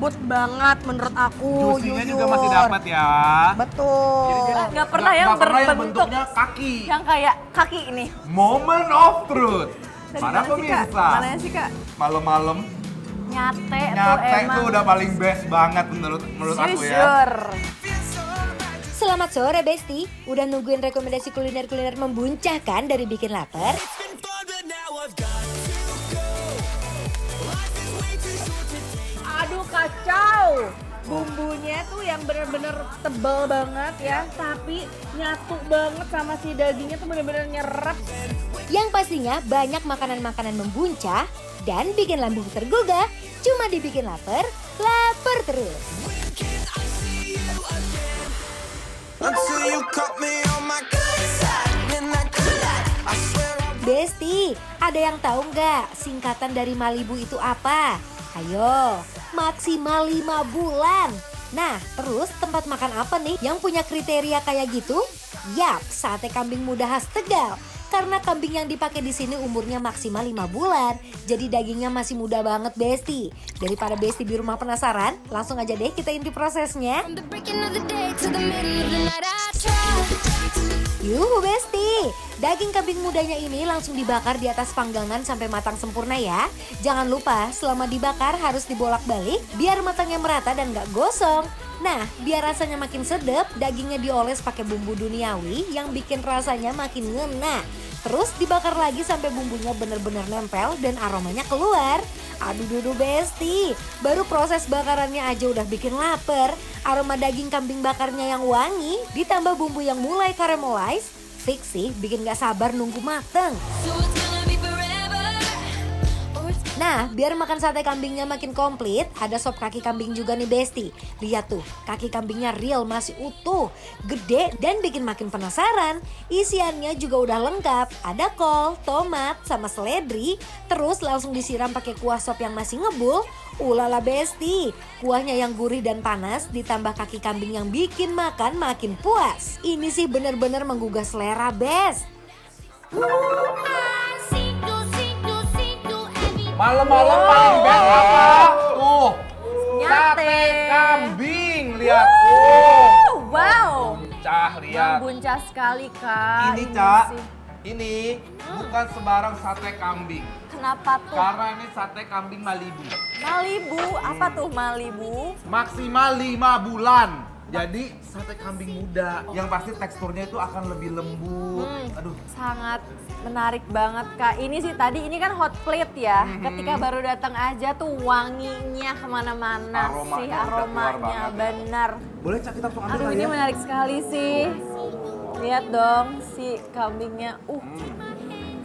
lembut banget menurut aku. Juicy-nya jujur. juga masih dapat ya. Betul. Nggak pernah yang Nggak pernah yang berbentuk bentuknya kaki. yang kayak kaki ini. Moment of truth. Dari Mana mana sih, Kak? pemirsa? Mananya sih, Kak? Malam-malam Nyate tuh nyate emang. tuh udah paling best banget menurut aku ya. Jujur. Selamat sore Besti, udah nungguin rekomendasi kuliner-kuliner membuncah kan dari bikin lapar? Aduh kacau. Bumbunya tuh yang bener-bener tebel banget ya, tapi nyatu banget sama si dagingnya tuh bener-bener nyerap. Yang pastinya banyak makanan-makanan membuncah dan bikin lambung tergugah. Cuma dibikin lapar, lapar terus. Until you caught me on my good side, midnight collide. I swear I'll Besti, ada yang tahu nggak singkatan dari Malibu itu apa? Ayo, maksimal 5 bulan. Nah, terus tempat makan apa nih yang punya kriteria kayak gitu? Yap, sate kambing muda khas Tegal. Karena kambing yang dipakai di sini umurnya maksimal 5 bulan. Jadi dagingnya masih muda banget Besti. Daripada Besti di rumah penasaran, langsung aja deh kita inti prosesnya. From the breaking of the day to the middle of the night, I try. Yuhu Besti, daging kambing mudanya ini langsung dibakar di atas panggangan sampai matang sempurna ya. Jangan lupa selama dibakar harus dibolak-balik biar matangnya merata dan gak gosong. Nah, biar rasanya makin sedap, dagingnya dioles pakai bumbu duniawi yang bikin rasanya makin ngena. Terus dibakar lagi sampai bumbunya bener-bener nempel dan aromanya keluar. Aduh dudu Besti, baru proses bakarannya aja udah bikin lapar. Aroma daging kambing bakarnya yang wangi, ditambah bumbu yang mulai caramelize, fix sih bikin gak sabar nunggu mateng. So it's gonna be forever. Or it's Nah, biar makan sate kambingnya makin komplit, ada sop kaki kambing juga nih Besti. Lihat tuh, kaki kambingnya real masih utuh, gede dan bikin makin penasaran. Isiannya juga udah lengkap, ada kol, tomat, sama seledri. Terus langsung disiram pakai kuah sop yang masih ngebul. Ulala Besti, kuahnya yang gurih dan panas ditambah kaki kambing yang bikin makan makin puas. Ini sih bener-bener menggugah selera Bes. Malam-malam paling best apa? Tuh. Nyate. Sate kambing, lihat. Oh. Wow. Cah, lihat. Membuncah sekali, Kak. Ini, Cak. sih. Ini bukan sembarang sate kambing. Kenapa tuh? Karena ini sate kambing Malibu. Malibu, apa tuh Malibu? Maksimal 5 bulan. Jadi sate kambing muda. Yang pasti teksturnya itu akan lebih lembut. Aduh. Sangat menarik banget Kak. Ini sih tadi, ini kan hot plate ya. Ketika baru datang aja tuh wanginya kemana-mana Aromanya sih, udah keluar aromanya banget. benar. Boleh Cak kita langsung ambil Aduh kali ini ya? menarik sekali sih. Lihat dong si kambingnya.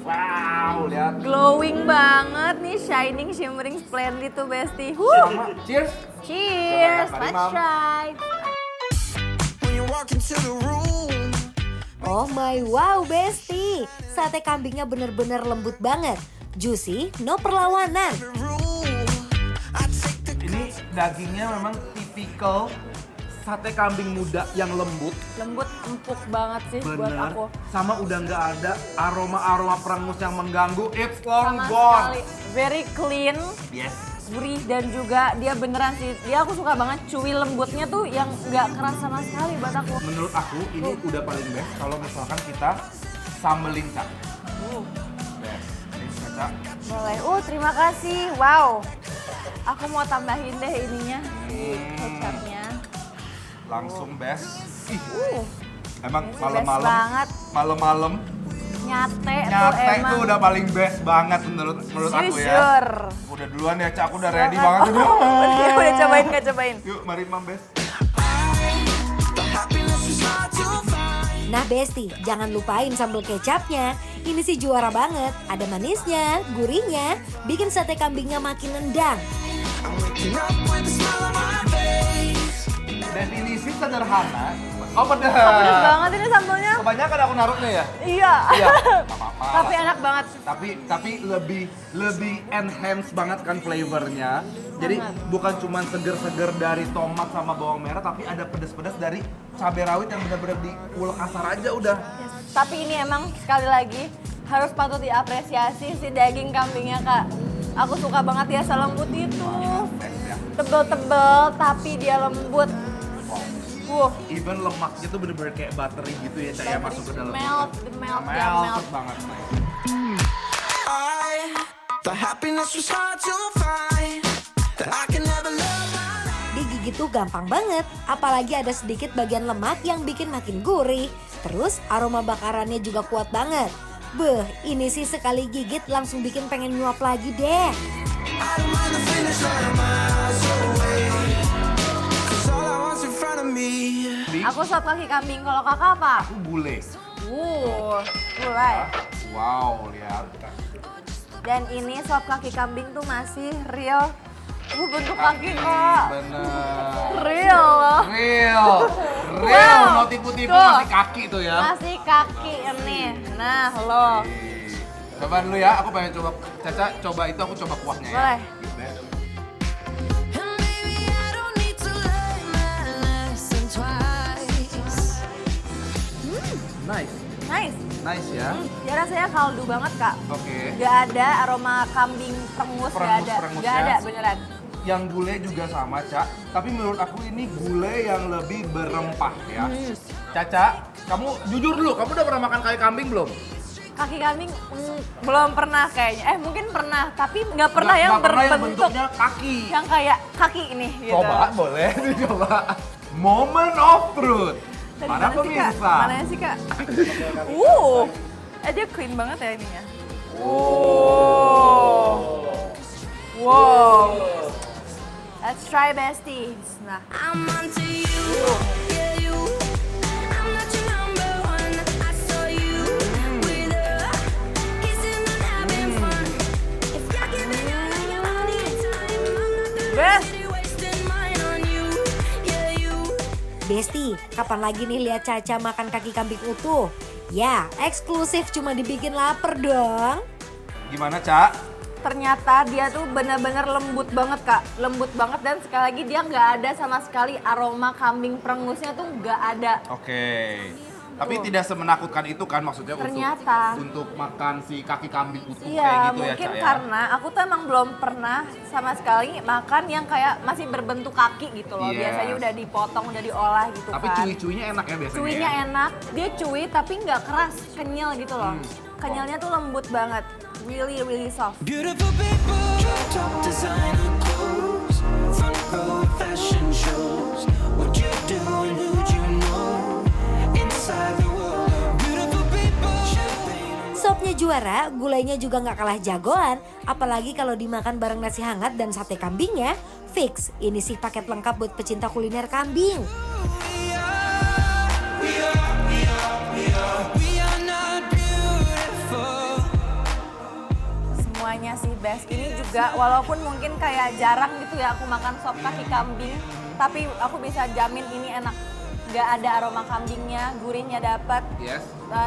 Wow, lihat. Glowing banget nih, shining, shimmering, splendid tuh Besti. Sama. Cheers. Cheers, Mari, let's Mam. try. when you walk into the room. Oh my wow Besti, sate kambingnya bener-bener lembut banget. Juicy, no perlawanan. The room. I take the Ini dagingnya memang tipikal sate kambing muda yang lembut. Lembut, empuk banget sih buat Bener. aku. Sama udah nggak ada aroma-aroma perengus yang mengganggu. It's long Sama gone. sekali. Very clean. Yes. Gurih dan juga dia beneran sih, dia aku suka banget chewy lembutnya tuh yang nggak keras sama sekali buat aku. Menurut aku ini udah paling best kalau misalkan kita sambelin Cak. Best. Ini Cak. Boleh, terima kasih, wow. Aku mau tambahin deh ininya, si kecapnya. Langsung best. Ih, Ini emang best malam-malam. banget. Malam-malam Nyate tuh nyate emang. tuh udah paling best banget menurut aku ya. Jujur. Udah duluan ya Cak, aku udah ready Silakan. banget udah. Udah cobain nggak cobain? Yuk mari Mam Best. the happiness is hard to find. Nah Besti, jangan lupain sambal kecapnya. Ini sih juara banget. Ada manisnya, gurihnya, bikin sate kambingnya makin nendang. I'm waking up with a smile on my face. Definisi sederhana. Oh pedas. Pedes banget ini sambalnya. Kebanyakan aku naruhnya ya. Iya. Iya. Nggak apa-apa. Tapi enak banget. Tapi lebih enhance banget kan flavornya. Jadi bukan cuma seger-seger dari tomat sama bawang merah, tapi ada pedas-pedas dari cabai rawit yang benar-benar diulek asar aja udah. Tapi ini emang sekali lagi harus patut diapresiasi si daging kambingnya Kak. Aku suka banget ya selembut itu. Best ya. Tebel-tebel tapi dia lembut. Even lemaknya tuh bener-bener kayak buttery gitu ya, Cak, ya, masuk ke dalam. Melt Melt banget. The happiness was hard to find. That I can never love my life. Digigit tuh gampang banget, apalagi ada sedikit bagian lemak yang bikin makin gurih. Terus aroma bakarannya juga kuat banget. Beh, ini sih sekali gigit langsung bikin pengen nyuap lagi deh. I don't mind the finish line miles away. 'Cause all I want's in front of me. Aku sop kaki kambing, kalau kakak apa? Aku bule. Mulai. Wow, lihat. Dan ini sop kaki kambing tuh masih real. Bentuk kaki kak. Bener. Real loh. Real. Wow. No tipu-tipu, Tuh. masih kaki tuh ya. Masih kaki ini. Nah loh. Coba dulu ya, aku pengen coba. Caca, coba itu, aku coba kuahnya ya. Boleh. Gitu ya. And maybe I don't need to learn my lesson twice. Nice. Nice. Ya. Dia rasanya kaldu banget kak. Oke. Gak ada aroma kambing perengus, gak ada. Perengus Gak ya. ada beneran. Yang gulai juga sama, Cak. Tapi menurut aku ini gulai yang lebih berempah ya. Caca, kamu jujur dulu, kamu udah pernah makan kaki kambing belum? Kaki kambing belum pernah kayaknya. Mungkin pernah, tapi nggak pernah Nggak yang pernah yang berbentuk bentuknya kaki. yang kayak kaki ini gitu. Coba, boleh dicoba. Moment of truth. Dari Para mana sih, Kak? pemirsa. Mana sih kak? Dia clean banget ya ininya. Wow. Let's try besties. Nah, I'm onto you, yeah you. I'm not your number one. I saw you with her, kissing and having fun. If you're giving all your money and time, I'm not best. gonna be wasting mine on you, yeah you. Besti, kapan lagi nih lihat Caca makan kaki kambing utuh? Ya, eksklusif cuma dibikin lapar dong. Gimana, Cak? Ternyata dia tuh bener-bener lembut banget kak, lembut banget dan sekali lagi dia nggak ada sama sekali aroma kambing perengusnya tuh nggak ada. Oke. Tapi tidak semenakutkan itu kan maksudnya Ternyata. untuk makan si kaki kambing utuh Iya, kayak gitu ya, mungkin Cak ya. karena aku tuh emang belum pernah sama sekali makan yang kayak masih berbentuk kaki gitu loh. Yes. Biasanya udah dipotong, udah diolah gitu Tapi kan. cuy-cuynya enak ya biasanya. Cuinya ya? enak, dia cuy tapi nggak keras, kenyal gitu loh. Kenyalnya tuh lembut banget, really soft. Beautiful people, top designer clothes, front row fashion shows. What you do and who'd you know? Inside the world of beautiful people. Champagne. Sopnya juara, gulainya juga nggak kalah jagoan. Apalagi kalau dimakan bareng nasi hangat dan sate kambingnya, fix. Ini sih paket lengkap buat pecinta kuliner kambing. We are not beautiful. Semuanya sih best. Ini juga walaupun mungkin kayak jarang gitu ya aku makan sop kaki kambing, tapi aku bisa jamin ini enak. Gak ada aroma kambingnya, gurihnya dapat, Yes.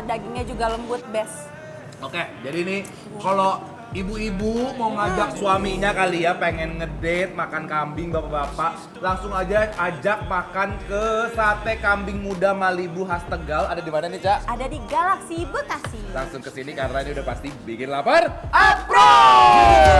dagingnya juga lembut, best. Oke, jadi nih kalau ibu-ibu mau ngajak suaminya kali ya pengen ngedate makan kambing bapak-bapak, langsung aja ajak makan ke Sate Kambing Muda Malibu khas Tegal. Ada di mana nih, Cak? Ada di Galaxy Bekasi. Langsung ke sini karena ini udah pasti bikin lapar. Approve!